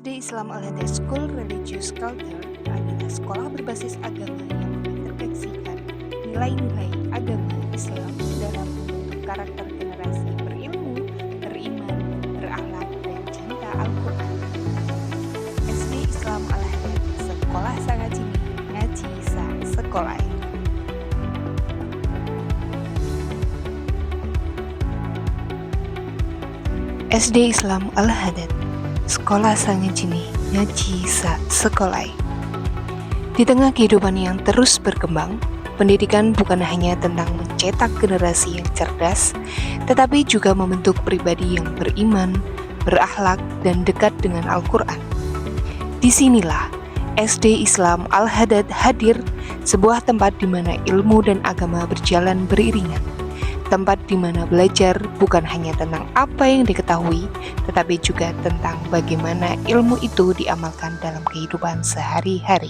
SD Islam Al-Hada School Religious Culture adalah sekolah berbasis agama yang menginterseksikan nilai-nilai agama Islam dalam membentuk karakter generasi berilmu, beriman, berakhlak, dan cinta Al-Quran. SD Islam Al-Hada, sekolah sangat cini, ngaji sa sekolah. SD Islam Al-Hadad, sekolah sangat cini, ngaji sa sekolah. Di tengah kehidupan yang terus berkembang, pendidikan bukan hanya tentang mencetak generasi yang cerdas, tetapi juga membentuk pribadi yang beriman, berakhlak, dan dekat dengan Al-Quran. Disinilah SD Islam Al-Hadad hadir, sebuah tempat di mana ilmu dan agama berjalan beriringan. Tempat di mana belajar bukan hanya tentang apa yang diketahui, tetapi juga tentang bagaimana ilmu itu diamalkan dalam kehidupan sehari-hari.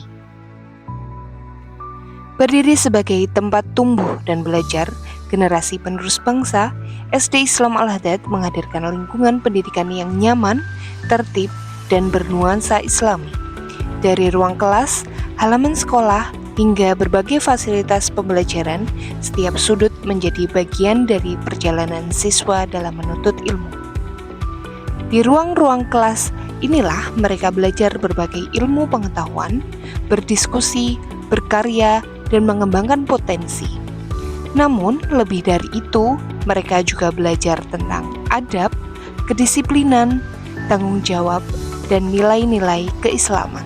Berdiri sebagai tempat tumbuh dan belajar generasi penerus bangsa, SD Islam Al-Hadad menghadirkan lingkungan pendidikan yang nyaman, tertib, dan bernuansa Islami. Dari ruang kelas, halaman sekolah, hingga berbagai fasilitas pembelajaran, setiap sudut menjadi bagian dari perjalanan siswa dalam menuntut ilmu. Di ruang-ruang kelas inilah mereka belajar berbagai ilmu pengetahuan, berdiskusi, berkarya, dan mengembangkan potensi. Namun, lebih dari itu, mereka juga belajar tentang adab, kedisiplinan, tanggung jawab, dan nilai-nilai keislaman.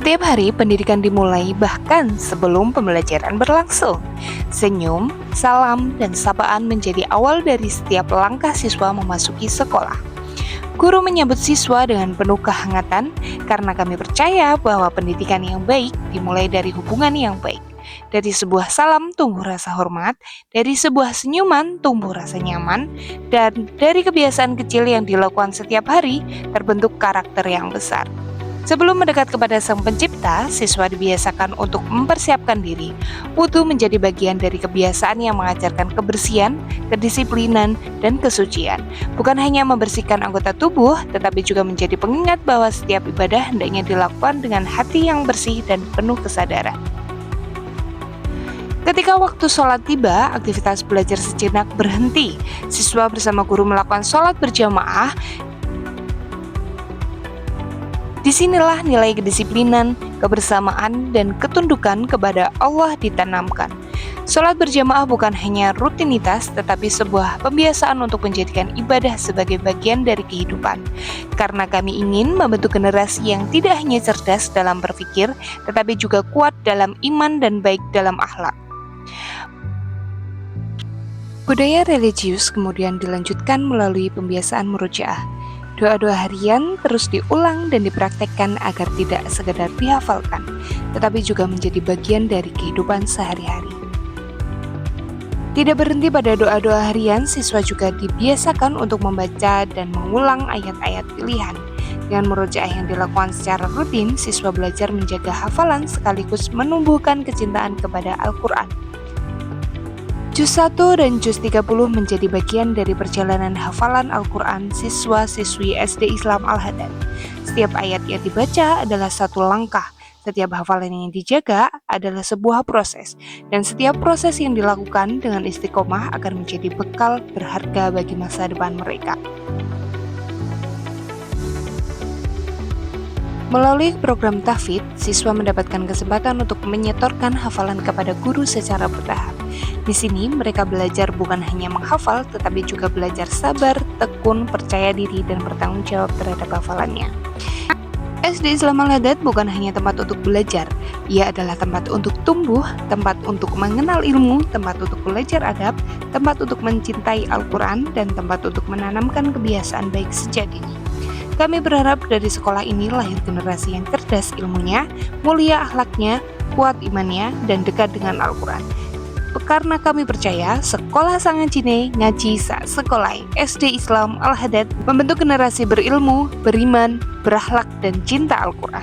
Setiap hari pendidikan dimulai bahkan sebelum pembelajaran berlangsung. Senyum, salam, dan sapaan menjadi awal dari setiap langkah siswa memasuki sekolah. Guru menyambut siswa dengan penuh kehangatan karena kami percaya bahwa pendidikan yang baik dimulai dari hubungan yang baik. Dari sebuah salam tumbuh rasa hormat, dari sebuah senyuman tumbuh rasa nyaman, dan dari kebiasaan kecil yang dilakukan setiap hari terbentuk karakter yang besar. Sebelum mendekat kepada Sang Pencipta, siswa dibiasakan untuk mempersiapkan diri. Wudu menjadi bagian dari kebiasaan yang mengajarkan kebersihan, kedisiplinan, dan kesucian. Bukan hanya membersihkan anggota tubuh, tetapi juga menjadi pengingat bahwa setiap ibadah hendaknya dilakukan dengan hati yang bersih dan penuh kesadaran. Ketika waktu sholat tiba, aktivitas belajar sejenak berhenti. Siswa bersama guru melakukan sholat berjamaah. Disinilah nilai kedisiplinan, kebersamaan, dan ketundukan kepada Allah ditanamkan. Sholat berjamaah bukan hanya rutinitas, tetapi sebuah pembiasaan untuk menjadikan ibadah sebagai bagian dari kehidupan. Karena kami ingin membentuk generasi yang tidak hanya cerdas dalam berpikir, tetapi juga kuat dalam iman dan baik dalam akhlak. Budaya religius kemudian dilanjutkan melalui pembiasaan murojaah. Doa-doa harian terus diulang dan dipraktekkan agar tidak sekedar dihafalkan, tetapi juga menjadi bagian dari kehidupan sehari-hari. Tidak berhenti pada doa-doa harian, siswa juga dibiasakan untuk membaca dan mengulang ayat-ayat pilihan. Dengan murojaah yang dilakukan secara rutin, siswa belajar menjaga hafalan sekaligus menumbuhkan kecintaan kepada Al-Quran. Juz 1 dan Juz 30 menjadi bagian dari perjalanan hafalan Al-Quran siswa-siswi SD Islam Al-Hadad. Setiap ayat yang dibaca adalah satu langkah, setiap hafalan yang dijaga adalah sebuah proses, dan setiap proses yang dilakukan dengan istiqomah akan menjadi bekal berharga bagi masa depan mereka. Melalui program tahfidz, siswa mendapatkan kesempatan untuk menyetorkan hafalan kepada guru secara bertahap. Di sini mereka belajar bukan hanya menghafal, tetapi juga belajar sabar, tekun, percaya diri, dan bertanggung jawab terhadap hafalannya. SD Islam Al-Hadad bukan hanya tempat untuk belajar, ia adalah tempat untuk tumbuh, tempat untuk mengenal ilmu, tempat untuk belajar adab, tempat untuk mencintai Al-Quran, dan tempat untuk menanamkan kebiasaan baik sejak dini. Kami berharap dari sekolah ini lahir generasi yang cerdas ilmunya, mulia akhlaknya, kuat imannya, dan dekat dengan Al-Quran. Karena kami percaya sekolah sangat cine ngaji sa sekolah SD Islam Al-Hadad membentuk generasi berilmu, beriman, berakhlak, dan cinta Al-Quran.